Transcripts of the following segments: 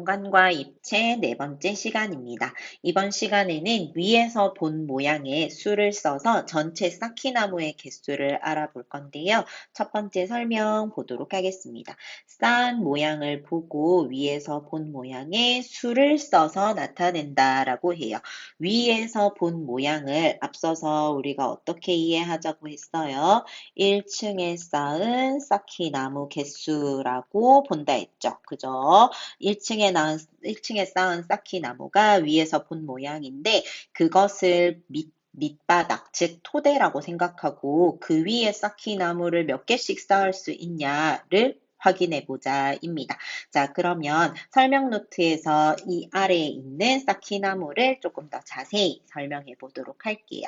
공간과 입체 네 번째 시간입니다. 이번 시간에는 위에서 본 모양의 수를 써서 전체 쌓기나무의 개수를 알아볼 건데요. 첫 번째 설명 보도록 하겠습니다. 쌓은 모양을 보고 위에서 본 모양의 수를 써서 나타낸다라고 해요. 위에서 본 모양을 앞서서 우리가 어떻게 이해하자고 했어요? 1층에 쌓은 쌓기나무 개수라고 본다 했죠. 그죠? 1층에 쌓은 쌓기나무가 위에서 본 모양인데 그것을 밑바닥, 즉 토대라고 생각하고 그 위에 쌓기나무를 몇 개씩 쌓을 수 있냐를 확인해 보자입니다. 자, 그러면 설명 노트에서 이 아래에 있는 쌓기나무를 조금 더 자세히 설명해 보도록 할게요.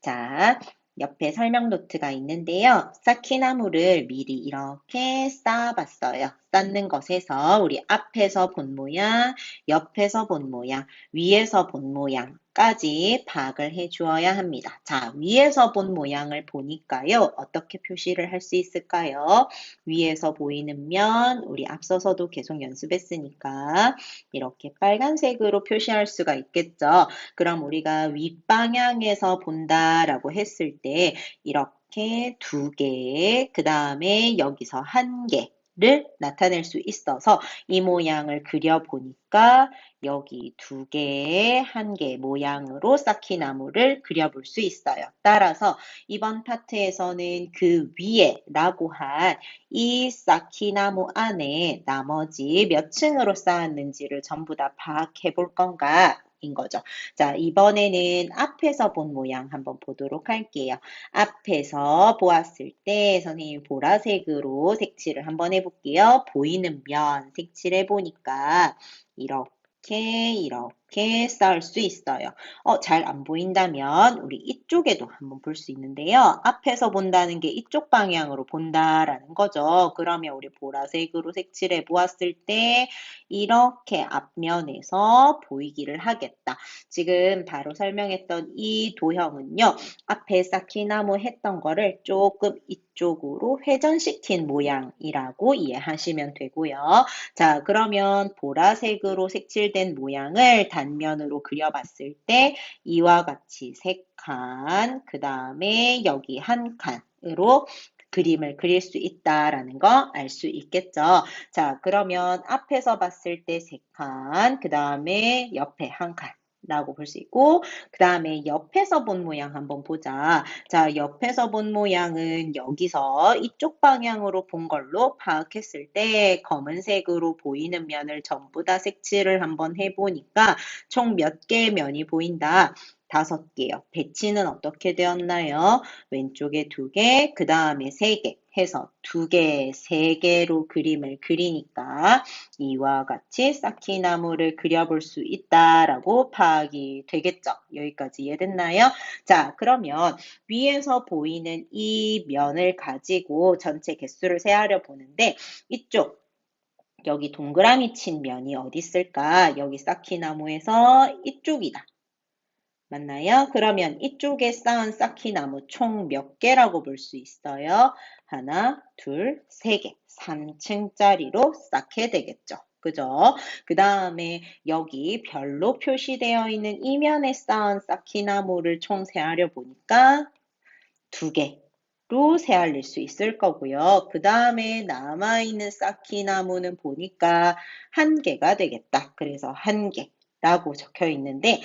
자, 옆에 설명 노트가 있는데요. 쌓기나무를 미리 이렇게 쌓아봤어요. 쌓는 것에서 우리 앞에서 본 모양, 옆에서 본 모양, 위에서 본 모양까지 파악을 해 주어야 합니다. 자, 위에서 본 모양을 보니까요. 어떻게 표시를 할 수 있을까요? 위에서 보이는 면, 우리 앞서서도 계속 연습했으니까 이렇게 빨간색으로 표시할 수가 있겠죠. 그럼 우리가 윗방향에서 본다라고 했을 때 이렇게 두 개, 그 다음에 여기서 한 개를 나타낼 수 있어서 이 모양을 그려보니까 여기 두 개, 한 개 모양으로 쌓기나무를 그려볼 수 있어요. 따라서 이번 파트에서는 그 위에 라고 한 이 쌓기나무 안에 나머지 몇 층으로 쌓았는지를 전부 다 파악해 볼 건가? 인 거죠. 자, 이번에는 앞에서 본 모양 한번 보도록 할게요. 앞에서 보았을 때 선생님이 보라색으로 색칠을 한번 해볼게요. 보이는 면 색칠해 보니까 이렇게 쌓을 수 있어요. 잘 안 보인다면 우리 이쪽에도 한번 볼 수 있는데요. 앞에서 본다는 게 이쪽 방향으로 본다라는 거죠. 그러면 우리 보라색으로 색칠해 보았을 때 이렇게 앞면에서 보이기를 하겠다. 지금 바로 설명했던 이 도형은요. 앞에 쌓기나무 했던 거를 조금 이쪽으로 회전시킨 모양이라고 이해하시면 되고요. 자, 그러면 보라색으로 색칠된 모양을 단면으로 그려봤을 때 이와 같이 세 칸, 그 다음에 여기 한 칸으로 그림을 그릴 수 있다라는 거 알 수 있겠죠. 자, 그러면 앞에서 봤을 때 세 칸, 그 다음에 옆에 한 칸. 라고 볼 수 있고 그 다음에 옆에서 본 모양 한번 보자. 자, 옆에서 본 모양은 여기서 이쪽 방향으로 본 걸로 파악했을 때 검은색으로 보이는 면을 전부 다 색칠을 한번 해보니까 총 몇 개의 면이 보인다? 5개요. 배치는 어떻게 되었나요? 왼쪽에 2개, 그 다음에 3개 해서 2개, 3개로 그림을 그리니까 이와 같이 쌓기나무를 그려볼 수 있다라고 파악이 되겠죠. 여기까지 이해됐나요? 자, 그러면 위에서 보이는 이 면을 가지고 전체 개수를 세하려 보는데 이쪽 여기 동그라미 친 면이 어디 있을까? 여기 쌓기나무에서 이쪽이다. 맞나요? 그러면 이쪽에 쌓은 쌓기나무 총 몇 개라고 볼 수 있어요? 하나, 둘, 세 개. 3층짜리로 쌓게 되겠죠. 그죠? 그 다음에 여기 별로 표시되어 있는 이면에 쌓은 쌓기나무를 총 세하려 보니까 2개로 세알릴 수 있을 거고요. 그 다음에 남아있는 쌓기나무는 보니까 1개가 되겠다. 그래서 1개라고 적혀 있는데,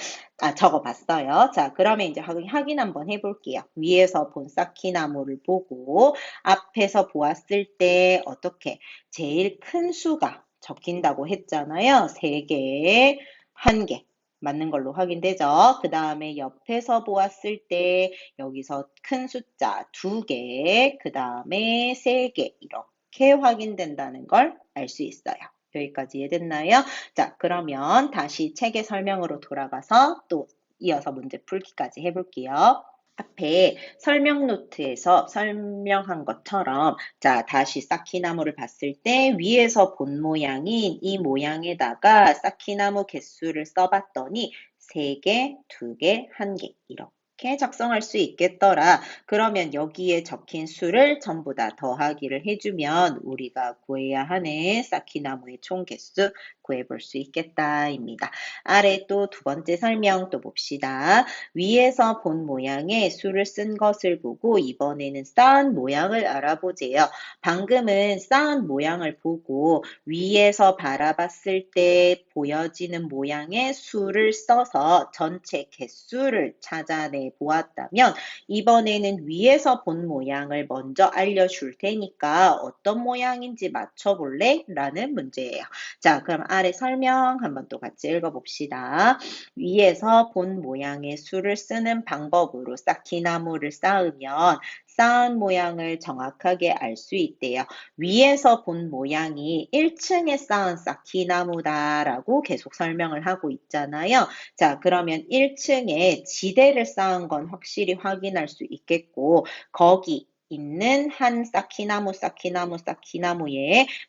적어봤어요. 자, 그러면 이제 확인 한번 해볼게요. 위에서 본 쌓기나무를 보고 앞에서 보았을 때 어떻게 제일 큰 수가 적힌다고 했잖아요. 3개, 1개. 맞는 걸로 확인되죠. 그 다음에 옆에서 보았을 때 여기서 큰 숫자 2개, 그 다음에 3개 이렇게 확인된다는 걸 알 수 있어요. 여기까지 이해됐나요? 자, 그러면 다시 책의 설명으로 돌아가서 또 이어서 문제 풀기까지 해볼게요. 앞에 설명 노트에서 설명한 것처럼 자, 다시 쌓기나무를 봤을 때 위에서 본 모양인 이 모양에다가 쌓기나무 개수를 써봤더니 3개, 2개, 1개 이렇게 작성할 수 있겠더라. 그러면 여기에 적힌 수를 전부 다 더하기를 해주면 우리가 구해야 하는 쌓기나무의 총 개수 구해볼 수 있겠다입니다. 아래 또 두 번째 설명 또 봅시다. 위에서 본 모양의 수를 쓴 것을 보고 이번에는 쌓은 모양을 알아보세요. 방금은 쌓은 모양을 보고 위에서 바라봤을 때 보여지는 모양의 수를 써서 전체 개수를 찾아내 보았다면 이번에는 위에서 본 모양을 먼저 알려줄 테니까 어떤 모양인지 맞춰볼래? 라는 문제예요. 자, 그럼 아래 설명 한번 또 같이 읽어봅시다. 위에서 본 모양의 수를 쓰는 방법으로 쌓기나무를 쌓으면 쌓은 모양을 정확하게 알 수 있대요. 위에서 본 모양이 1층에 쌓은 쌓기나무다라고 계속 설명을 하고 있잖아요. 자, 그러면 1층에 지대를 쌓은 건 확실히 확인할 수 있겠고 거기 있는 한 쌓기나무에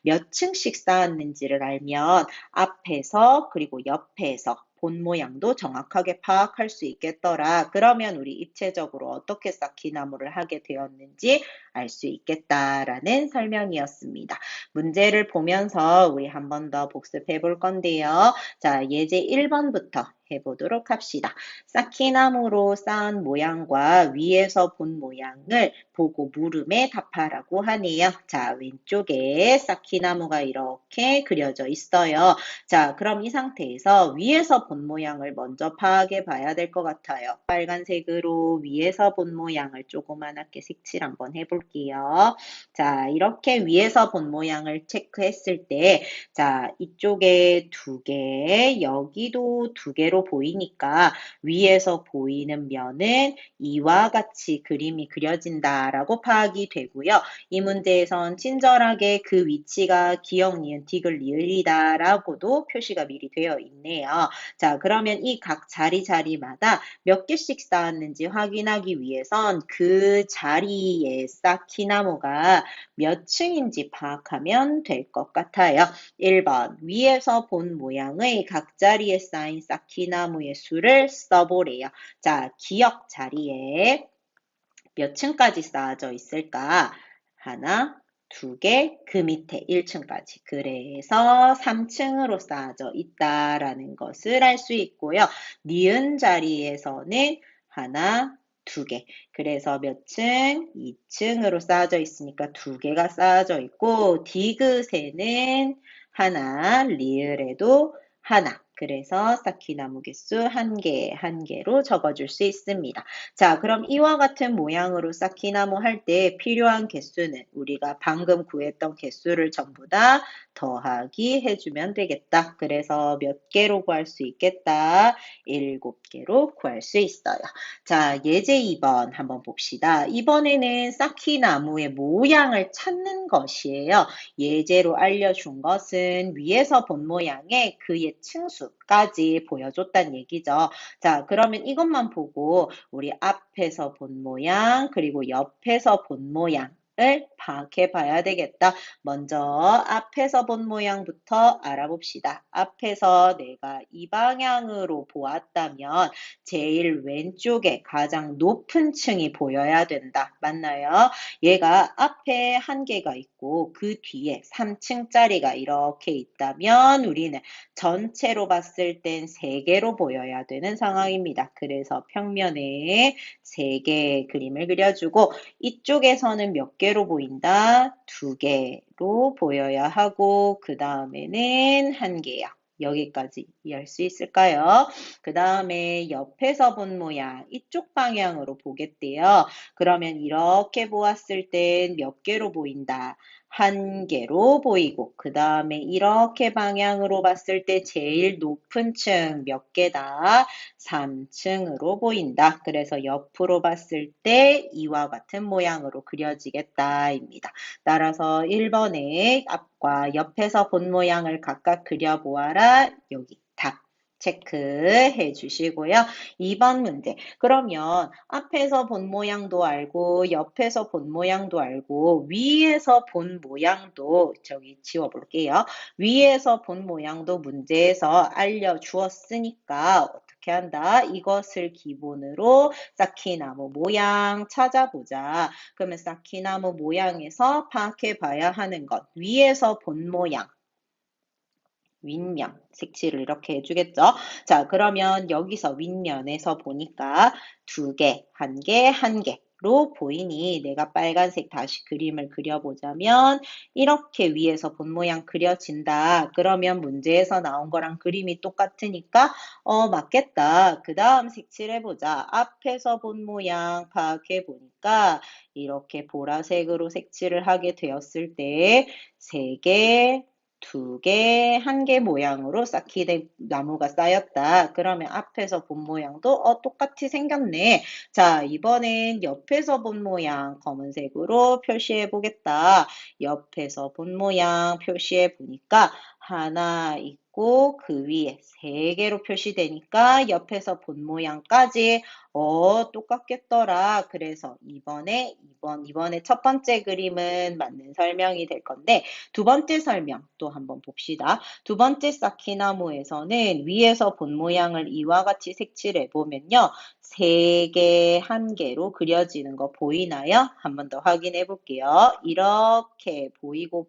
몇 층씩 쌓았는지를 알면 앞에서 그리고 옆에서 본 모양도 정확하게 파악할 수 있겠더라. 그러면 우리 입체적으로 어떻게 쌓기나무를 하게 되었는지 알 수 있겠다라는 설명이었습니다. 문제를 보면서 우리 한 번 더 복습해 볼 건데요. 자, 예제 1번부터 해보도록 합시다. 쌓기나무로 쌓은 모양과 위에서 본 모양을 보고 물음에 답하라고 하네요. 자, 왼쪽에 쌓기나무가 이렇게 그려져 있어요. 자, 그럼 이 상태에서 위에서 본 모양을 먼저 파악해 봐야 될 것 같아요. 빨간색으로 위에서 본 모양을 조그맣게 색칠 한번 해볼게요. 자, 이렇게 위에서 본 모양을 체크했을 때, 자, 이쪽에 두 개, 여기도 두 개로 보이니까 위에서 보이는 면은 이와 같이 그림이 그려진다라고 파악이 되고요. 이 문제에선 친절하게 그 위치가 기역, 니은, 디귿, 리을이다라고도 표시가 미리 되어 있네요. 자, 그러면 이 각 자리마다 몇 개씩 쌓았는지 확인하기 위해선 그 자리에 쌓기나무가 몇 층인지 파악하면 될 것 같아요. 1번, 위에서 본 모양의 각 자리에 쌓인 쌓기나무의 수를 써보래요. 자, 기역 자리에 몇 층까지 쌓아져 있을까? 하나, 두 개, 그 밑에 1층까지. 그래서 3층으로 쌓아져 있다라는 것을 알 수 있고요. 니은 자리에서는 하나, 두 개. 그래서 몇 층? 2층으로 쌓아져 있으니까 두 개가 쌓아져 있고, 디귿에는 하나, 리을에도 하나. 그래서 쌓기나무 개수 한 개로 적어줄 수 있습니다. 자, 그럼 이와 같은 모양으로 쌓기나무 할 때 필요한 개수는 우리가 방금 구했던 개수를 전부 다 더하기 해주면 되겠다. 그래서 몇 개로 구할 수 있겠다? 7개로 구할 수 있어요. 자, 예제 2번 한번 봅시다. 이번에는 쌓기나무의 모양을 찾는 것이에요. 예제로 알려준 것은 위에서 본 모양의 그의 층수까지 보여줬단 얘기죠. 자, 그러면 이것만 보고 우리 앞에서 본 모양 그리고 옆에서 본 모양을 파악해 봐야 되겠다. 먼저 앞에서 본 모양부터 알아봅시다. 앞에서 내가 이 방향으로 보았다면 제일 왼쪽에 가장 높은 층이 보여야 된다. 맞나요? 얘가 앞에 한 개가 있고 그 뒤에 3층짜리가 이렇게 있다면 우리는 전체로 봤을 땐 3개로 보여야 되는 상황입니다. 그래서 평면에 3개의 그림을 그려주고 이쪽에서는 몇 개로 보인다? 2개로 보여야 하고 그 다음에는 1개야. 여기까지 이해할 수 있을까요? 그 다음에 옆에서 본 모양 이쪽 방향으로 보겠대요. 그러면 이렇게 보았을 땐 몇 개로 보인다? 1개로 보이고 그 다음에 이렇게 방향으로 봤을 때 제일 높은 층 몇 개다? 3층으로 보인다. 그래서 옆으로 봤을 때 이와 같은 모양으로 그려지겠다입니다. 따라서 1번에 앞과 옆에서 본 모양을 각각 그려보아라. 여기 답. 체크해 주시고요. 2번 문제. 그러면 앞에서 본 모양도 알고 옆에서 본 모양도 알고 위에서 본 모양도 저기 지워볼게요. 위에서 본 모양도 문제에서 알려주었으니까 어떻게 한다? 이것을 기본으로 쌓기나무 모양 찾아보자. 그러면 쌓기나무 모양에서 파악해 봐야 하는 것. 위에서 본 모양. 윗면 색칠을 이렇게 해주겠죠. 자, 그러면 여기서 윗면에서 보니까 두 개, 한 개, 한 개로 보이니 내가 빨간색 다시 그림을 그려보자면 이렇게 위에서 본 모양 그려진다. 그러면 문제에서 나온 거랑 그림이 똑같으니까 맞겠다. 그 다음 색칠해보자. 앞에서 본 모양 파악해 보니까 이렇게 보라색으로 색칠을 하게 되었을 때 세 개, 두 개, 한 개 모양으로 쌓기된 나무가 쌓였다. 그러면 앞에서 본 모양도 똑같이 생겼네. 자, 이번엔 옆에서 본 모양 검은색으로 표시해 보겠다. 옆에서 본 모양 표시해 보니까 하나 있고 그 위에 세 개로 표시되니까 옆에서 본 모양까지 똑같겠더라. 그래서 이번에 첫 번째 그림은 맞는 설명이 될 건데 두 번째 설명 또 한번 봅시다. 두 번째 쌓기나무에서는 위에서 본 모양을 이와 같이 색칠해 보면요. 세 개, 한 개로 그려지는 거 보이나요? 한 번 더 확인해 볼게요. 이렇게 보이고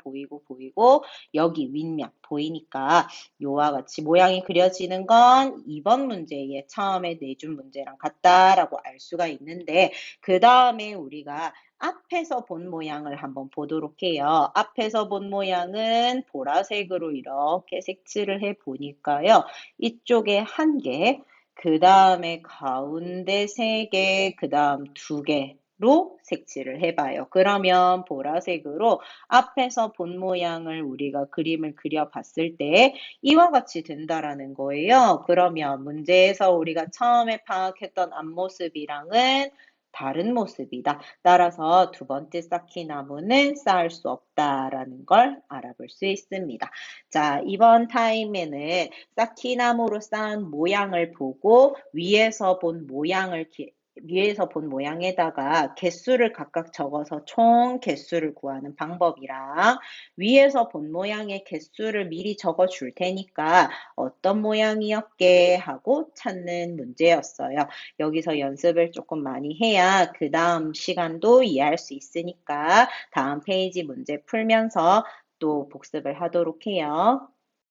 여기 윗면 보이니까 요와 같이 모양이 그려지는 건 2번 문제에 처음에 내준 문제랑 같다라고 알 수가 있는데 그 다음에 우리가 앞에서 본 모양을 한번 보도록 해요. 앞에서 본 모양은 보라색으로 이렇게 색칠을 해 보니까요. 이쪽에 한 개, 그 다음에 가운데 세 개, 그 다음 두 개로 색칠을 해봐요. 그러면 보라색으로 앞에서 본 모양을 우리가 그림을 그려봤을 때 이와 같이 된다라는 거예요. 그러면 문제에서 우리가 처음에 파악했던 앞모습이랑은 다른 모습이다. 따라서 두 번째 쌓기나무는 쌓을 수 없다라는 걸 알아볼 수 있습니다. 자, 이번 타임에는 쌓기나무로 쌓은 모양을 보고 위에서 본 모양에다가 개수를 각각 적어서 총 개수를 구하는 방법이랑 위에서 본 모양의 개수를 미리 적어 줄 테니까 어떤 모양이었게 하고 찾는 문제였어요. 여기서 연습을 조금 많이 해야 그 다음 시간도 이해할 수 있으니까 다음 페이지 문제 풀면서 또 복습을 하도록 해요.